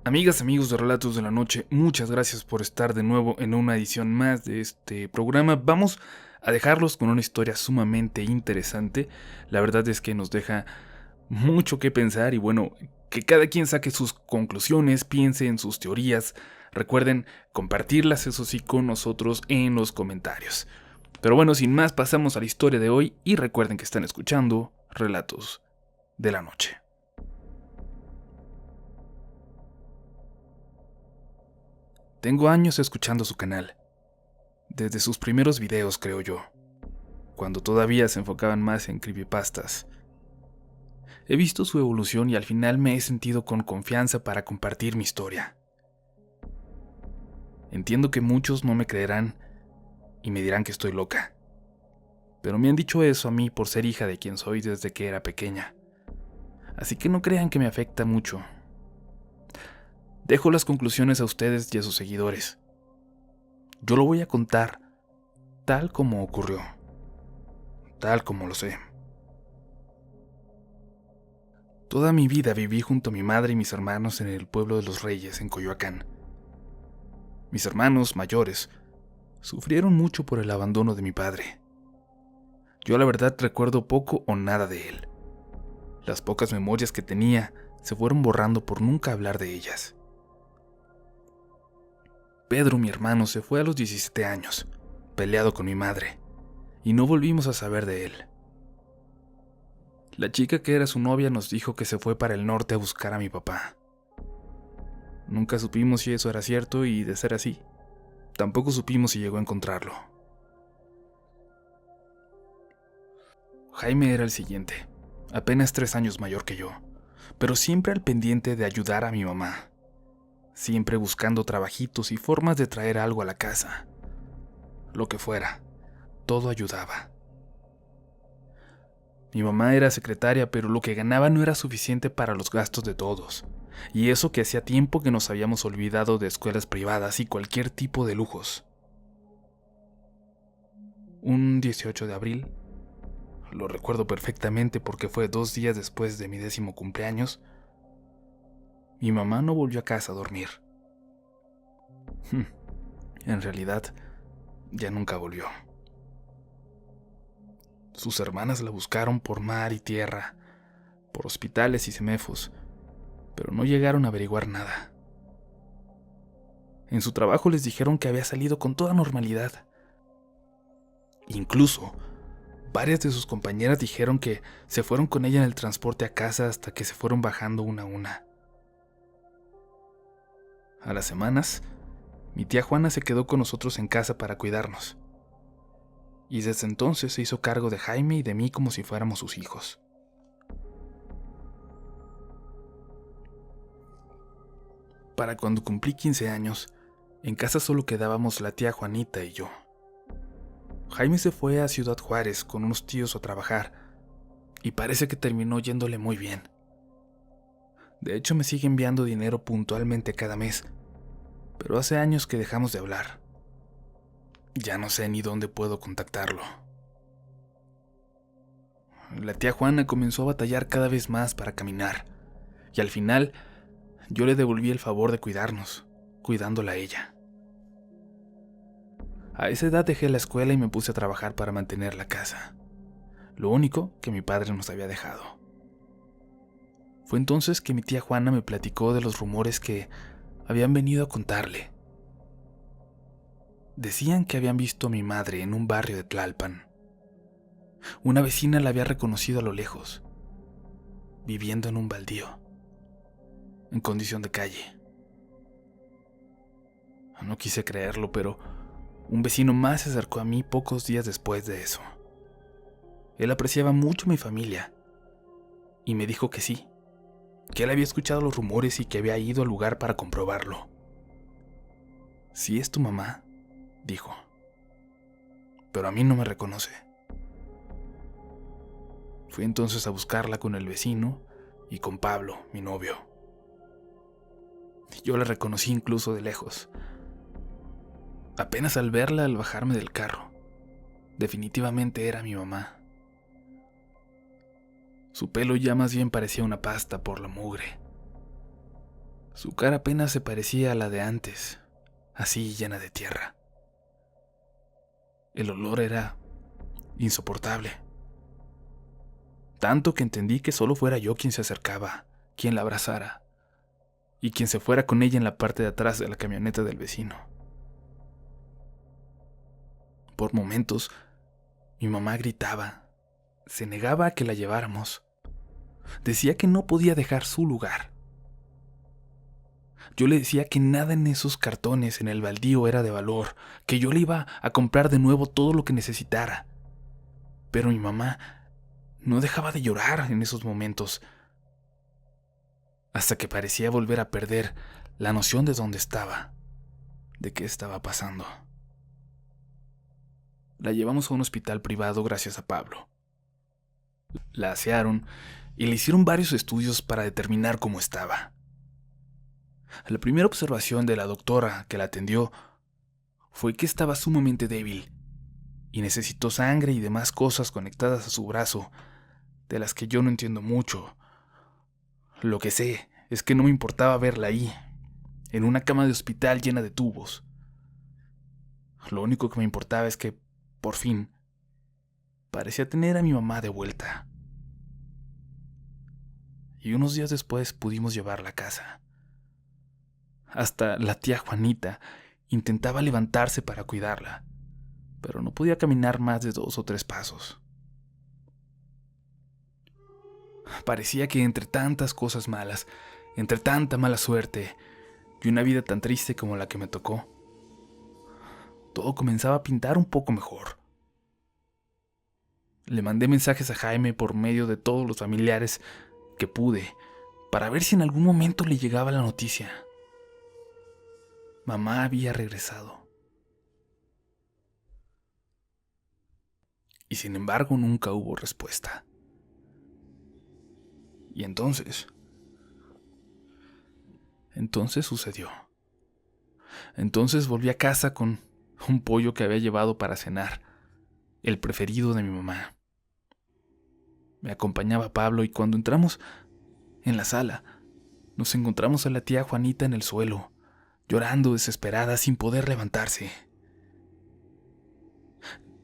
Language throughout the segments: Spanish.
Amigas, amigos de Relatos de la Noche, muchas gracias por estar de nuevo en una edición más de este programa. Vamos a dejarlos con una historia sumamente interesante. La verdad es que nos deja mucho que pensar y bueno, que cada quien saque sus conclusiones, piense en sus teorías. Recuerden compartirlas, eso sí, con nosotros en los comentarios. Pero bueno, sin más, pasamos a la historia de hoy y recuerden que están escuchando Relatos de la Noche. Tengo años escuchando su canal, desde sus primeros videos creo yo, cuando todavía se enfocaban más en creepypastas. He visto su evolución y al final me he sentido con confianza para compartir mi historia. Entiendo que muchos no me creerán y me dirán que estoy loca, pero me han dicho eso a mí por ser hija de quien soy desde que era pequeña, así que no crean que me afecta mucho. Dejo las conclusiones a ustedes y a sus seguidores. Yo lo voy a contar tal como ocurrió, tal como lo sé. Toda mi vida viví junto a mi madre y mis hermanos en el pueblo de Los Reyes, en Coyoacán. Mis hermanos mayores sufrieron mucho por el abandono de mi padre. Yo la verdad recuerdo poco o nada de él. Las pocas memorias que tenía se fueron borrando por nunca hablar de ellas. Pedro, mi hermano, se fue a los 17 años, peleado con mi madre, y no volvimos a saber de él. La chica que era su novia nos dijo que se fue para el norte a buscar a mi papá. Nunca supimos si eso era cierto y, de ser así, tampoco supimos si llegó a encontrarlo. Jaime era el siguiente, apenas 3 años mayor que yo, pero siempre al pendiente de ayudar a mi mamá, siempre buscando trabajitos y formas de traer algo a la casa. Lo que fuera, todo ayudaba. Mi mamá era secretaria, pero lo que ganaba no era suficiente para los gastos de todos, y eso que hacía tiempo que nos habíamos olvidado de escuelas privadas y cualquier tipo de lujos. Un 18 de abril, lo recuerdo perfectamente porque fue 2 días después de mi 10º cumpleaños, mi mamá no volvió a casa a dormir. En realidad, ya nunca volvió. Sus hermanas la buscaron por mar y tierra, por hospitales y semefos, pero no llegaron a averiguar nada. En su trabajo les dijeron que había salido con toda normalidad. Incluso, varias de sus compañeras dijeron que se fueron con ella en el transporte a casa hasta que se fueron bajando una a una. A las semanas, mi tía Juana se quedó con nosotros en casa para cuidarnos, y desde entonces se hizo cargo de Jaime y de mí como si fuéramos sus hijos. Para cuando cumplí 15 años, en casa solo quedábamos la tía Juanita y yo. Jaime se fue a Ciudad Juárez con unos tíos a trabajar, y parece que terminó yéndole muy bien. De hecho, me sigue enviando dinero puntualmente cada mes, pero hace años que dejamos de hablar. Ya no sé ni dónde puedo contactarlo. La tía Juana comenzó a batallar cada vez más para caminar, y al final yo le devolví el favor de cuidarnos, cuidándola a ella. A esa edad dejé la escuela y me puse a trabajar para mantener la casa, lo único que mi padre nos había dejado. Fue entonces que mi tía Juana me platicó de los rumores que habían venido a contarle. Decían que habían visto a mi madre en un barrio de Tlalpan. Una vecina la había reconocido a lo lejos, viviendo en un baldío, en condición de calle. No quise creerlo, pero un vecino más se acercó a mí pocos días después de eso. Él apreciaba mucho a mi familia y me dijo que sí, que él había escuchado los rumores y que había ido al lugar para comprobarlo. «Sí es tu mamá», dijo, «pero a mí no me reconoce». Fui entonces a buscarla con el vecino y con Pablo, mi novio. Yo la reconocí incluso de lejos. Apenas al verla al bajarme del carro, definitivamente era mi mamá. Su pelo ya más bien parecía una pasta por la mugre. Su cara apenas se parecía a la de antes, así llena de tierra. El olor era insoportable. Tanto que entendí que solo fuera yo quien se acercaba, quien la abrazara, y quien se fuera con ella en la parte de atrás de la camioneta del vecino. Por momentos, mi mamá gritaba, se negaba a que la lleváramos. Decía que no podía dejar su lugar. Yo le decía que nada en esos cartones en el baldío era de valor, que yo le iba a comprar de nuevo todo lo que necesitara. Pero mi mamá no dejaba de llorar en esos momentos, hasta que parecía volver a perder la noción de dónde estaba, de qué estaba pasando. La llevamos a un hospital privado gracias a Pablo. La asearon y le hicieron varios estudios para determinar cómo estaba. La primera observación de la doctora que la atendió fue que estaba sumamente débil y necesitó sangre y demás cosas conectadas a su brazo, de las que yo no entiendo mucho. Lo que sé es que no me importaba verla ahí, en una cama de hospital llena de tubos. Lo único que me importaba es que, por fin, parecía tener a mi mamá de vuelta. Y unos días después pudimos llevarla a casa. Hasta la tía Juanita intentaba levantarse para cuidarla, pero no podía caminar más de 2 o 3 pasos. Parecía que entre tantas cosas malas, entre tanta mala suerte y una vida tan triste como la que me tocó, todo comenzaba a pintar un poco mejor. Le mandé mensajes a Jaime por medio de todos los familiares que pude, para ver si en algún momento le llegaba la noticia. Mamá había regresado. Y sin embargo nunca hubo respuesta. Y entonces sucedió. Entonces volví a casa con un pollo que había llevado para cenar, el preferido de mi mamá. Me acompañaba Pablo y cuando entramos en la sala, nos encontramos a la tía Juanita en el suelo, llorando desesperada sin poder levantarse.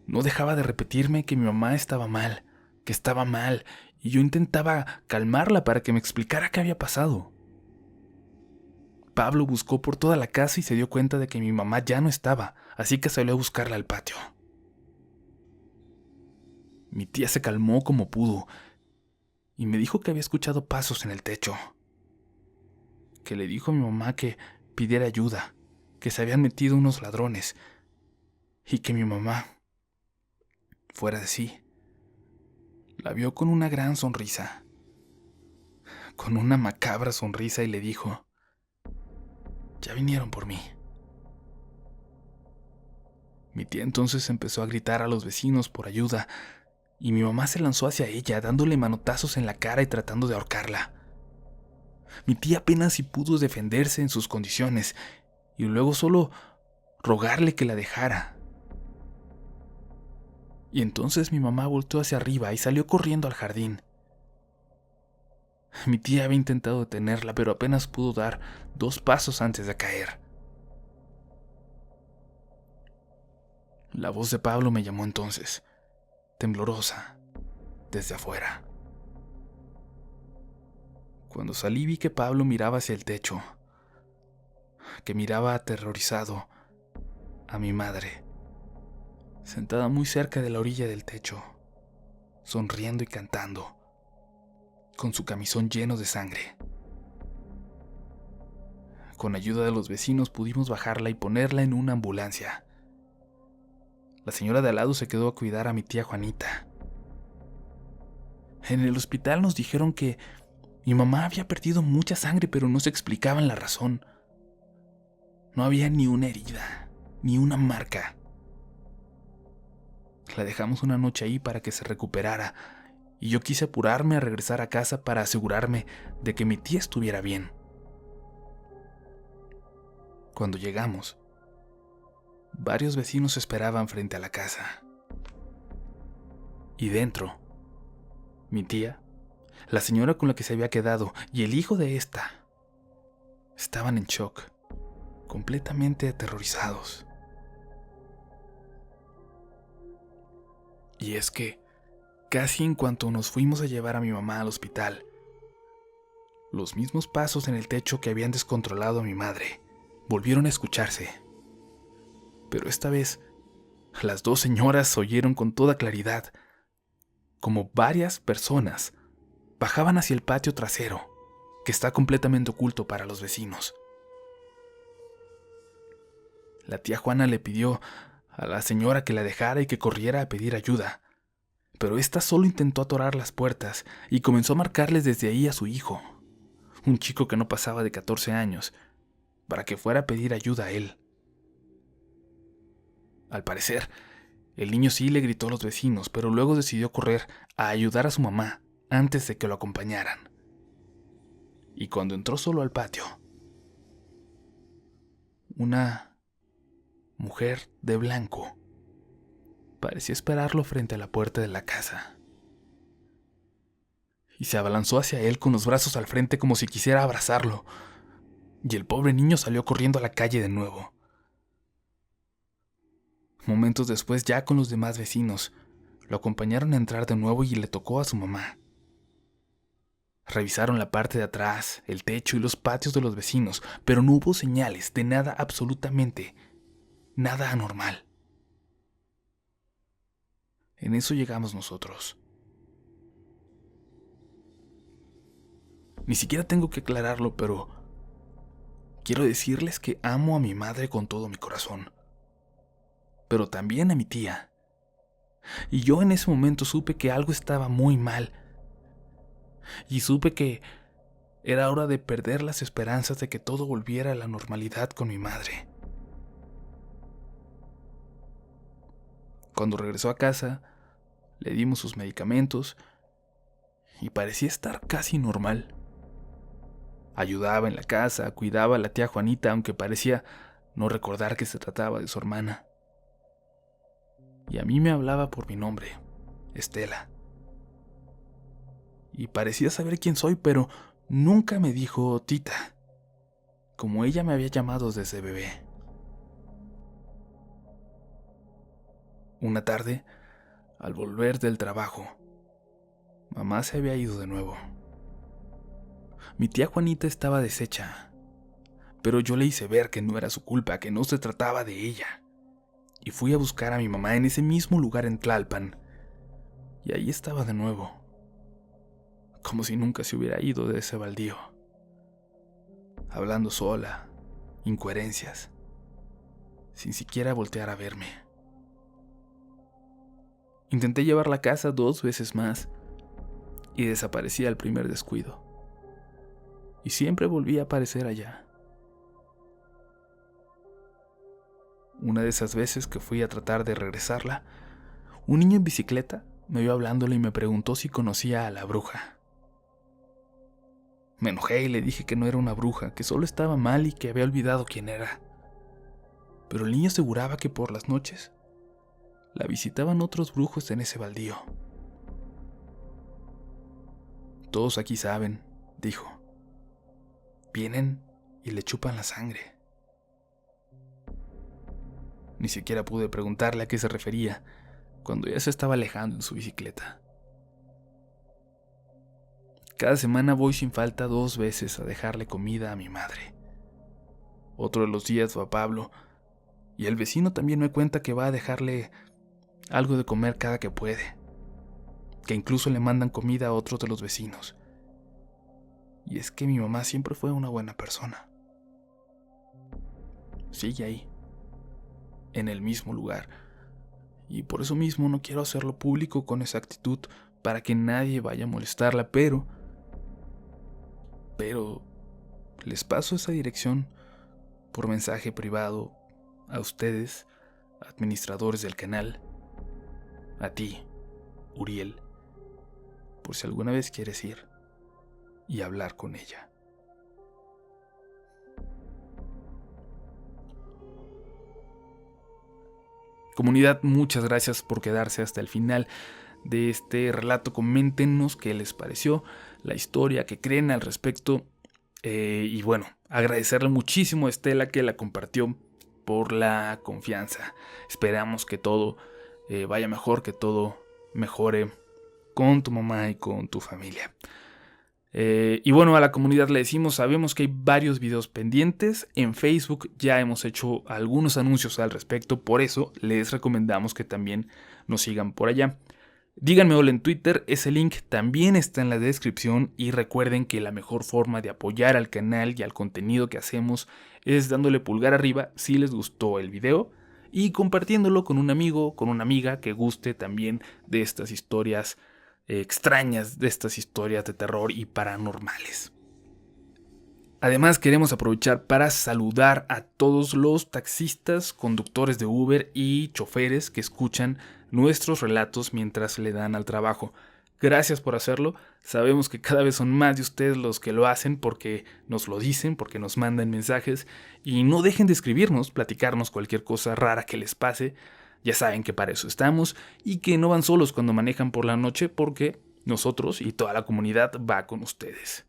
No dejaba de repetirme que mi mamá estaba mal, y yo intentaba calmarla para que me explicara qué había pasado. Pablo buscó por toda la casa y se dio cuenta de que mi mamá ya no estaba, así que salió a buscarla al patio. Mi tía se calmó como pudo y me dijo que había escuchado pasos en el techo, que le dijo a mi mamá que pidiera ayuda, que se habían metido unos ladrones y que mi mamá, fuera de sí, la vio con una gran sonrisa, con una macabra sonrisa y le dijo, ya vinieron por mí. Mi tía entonces empezó a gritar a los vecinos por ayuda y mi mamá se lanzó hacia ella, dándole manotazos en la cara y tratando de ahorcarla. Mi tía apenas si pudo defenderse en sus condiciones y luego solo rogarle que la dejara. Y entonces mi mamá volteó hacia arriba y salió corriendo al jardín. Mi tía había intentado detenerla, pero apenas pudo dar 2 pasos antes de caer. La voz de Pablo me llamó entonces, temblorosa, desde afuera. Cuando salí vi que Pablo miraba hacia el techo, que miraba aterrorizado a mi madre, sentada muy cerca de la orilla del techo, sonriendo y cantando, con su camisón lleno de sangre. Con ayuda de los vecinos pudimos bajarla y ponerla en una ambulancia. La señora de al lado se quedó a cuidar a mi tía Juanita. En el hospital nos dijeron que mi mamá había perdido mucha sangre, pero no se explicaban la razón. No había ni una herida, ni una marca. La dejamos una noche ahí para que se recuperara, y yo quise apurarme a regresar a casa para asegurarme de que mi tía estuviera bien. Cuando llegamos, varios vecinos esperaban frente a la casa. Y dentro, mi tía, la señora con la que se había quedado y el hijo de esta, estaban en shock, completamente aterrorizados. Y es que, casi en cuanto nos fuimos a llevar a mi mamá al hospital, los mismos pasos en el techo que habían descontrolado a mi madre volvieron a escucharse. Pero esta vez, las dos señoras oyeron con toda claridad como varias personas bajaban hacia el patio trasero, que está completamente oculto para los vecinos. La tía Juana le pidió a la señora que la dejara y que corriera a pedir ayuda, pero ésta solo intentó atorar las puertas y comenzó a marcarles desde ahí a su hijo, un chico que no pasaba de 14 años, para que fuera a pedir ayuda a él. Al parecer, el niño sí le gritó a los vecinos, pero luego decidió correr a ayudar a su mamá antes de que lo acompañaran. Y cuando entró solo al patio, una mujer de blanco parecía esperarlo frente a la puerta de la casa. Y se abalanzó hacia él con los brazos al frente como si quisiera abrazarlo. Y el pobre niño salió corriendo a la calle de nuevo. Momentos después, ya con los demás vecinos, lo acompañaron a entrar de nuevo y le tocó a su mamá. Revisaron la parte de atrás, el techo y los patios de los vecinos, pero no hubo señales de nada, absolutamente nada anormal. En eso llegamos nosotros. Ni siquiera tengo que aclararlo, pero quiero decirles que amo a mi madre con todo mi corazón, pero también a mi tía. Y yo en ese momento supe que algo estaba muy mal, y supe que era hora de perder las esperanzas de que todo volviera a la normalidad con mi madre. Cuando regresó a casa, le dimos sus medicamentos y parecía estar casi normal. Ayudaba en la casa, cuidaba a la tía Juanita, aunque parecía no recordar que se trataba de su hermana. Y a mí me hablaba por mi nombre, Estela. Y parecía saber quién soy, pero nunca me dijo Tita, como ella me había llamado desde bebé. Una tarde, al volver del trabajo, mamá se había ido de nuevo. Mi tía Juanita estaba deshecha, pero yo le hice ver que no era su culpa, que no se trataba de ella. Y fui a buscar a mi mamá en ese mismo lugar en Tlalpan, y ahí estaba de nuevo, como si nunca se hubiera ido de ese baldío, hablando sola, incoherencias, sin siquiera voltear a verme. Intenté llevarla a casa 2 veces más, y desaparecía al primer descuido. Y siempre volvía a aparecer allá. Una de esas veces que fui a tratar de regresarla, un niño en bicicleta me vio hablándole y me preguntó si conocía a la bruja. Me enojé y le dije que no era una bruja, que solo estaba mal y que había olvidado quién era. Pero el niño aseguraba que por las noches la visitaban otros brujos en ese baldío. Todos aquí saben, dijo. Vienen y le chupan la sangre. Ni siquiera pude preguntarle a qué se refería cuando ya se estaba alejando en su bicicleta. Cada semana voy sin falta 2 veces a dejarle comida a mi madre. Otro de los días va Pablo, y el vecino también me cuenta que va a dejarle algo de comer cada que puede, que incluso le mandan comida a otros de los vecinos. Y es que mi mamá siempre fue una buena persona. Sigue ahí, en el mismo lugar, y por eso mismo no quiero hacerlo público con exactitud para que nadie vaya a molestarla, pero les paso esa dirección por mensaje privado a ustedes, administradores del canal, a ti, Uriel, por si alguna vez quieres ir y hablar con ella. Comunidad, muchas gracias por quedarse hasta el final de este relato. Coméntenos qué les pareció, la historia, qué creen al respecto. Y bueno, agradecerle muchísimo a Estela que la compartió por la confianza. Esperamos que todo vaya mejor, que todo mejore con tu mamá y con tu familia. Y bueno, a la comunidad le decimos, sabemos que hay varios videos pendientes. En Facebook ya hemos hecho algunos anuncios al respecto, por eso les recomendamos que también nos sigan por allá. Díganme hola en Twitter, ese link también está en la descripción y recuerden que la mejor forma de apoyar al canal y al contenido que hacemos es dándole pulgar arriba si les gustó el video y compartiéndolo con un amigo, con una amiga que guste también de estas historias extrañas, de estas historias de terror y paranormales. Además queremos aprovechar para saludar a todos los taxistas, conductores de Uber y choferes que escuchan nuestros relatos mientras le dan al trabajo. Gracias por hacerlo, sabemos que cada vez son más de ustedes los que lo hacen porque nos lo dicen, porque nos mandan mensajes y no dejen de escribirnos, platicarnos cualquier cosa rara que les pase. Ya saben que para eso estamos y que no van solos cuando manejan por la noche porque nosotros y toda la comunidad va con ustedes.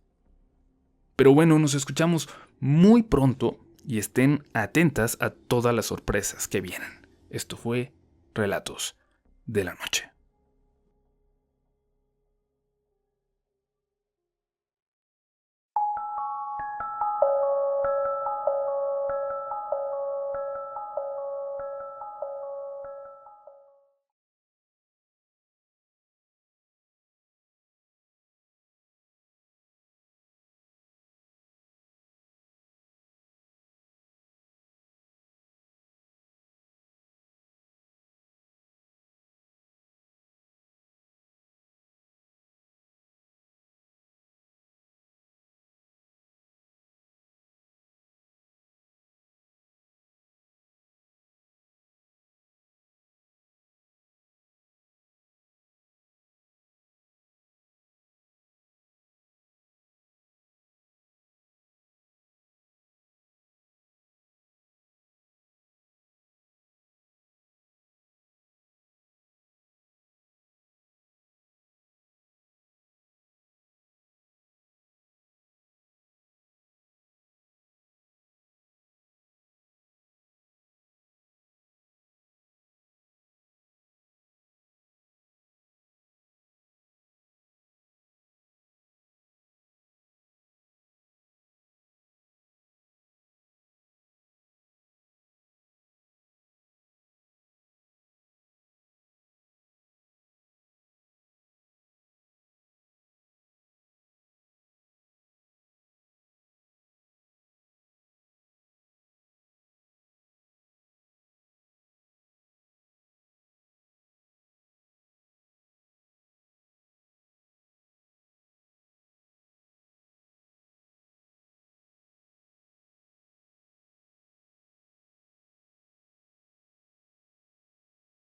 Pero bueno, nos escuchamos muy pronto y estén atentas a todas las sorpresas que vienen. Esto fue Relatos de la Noche.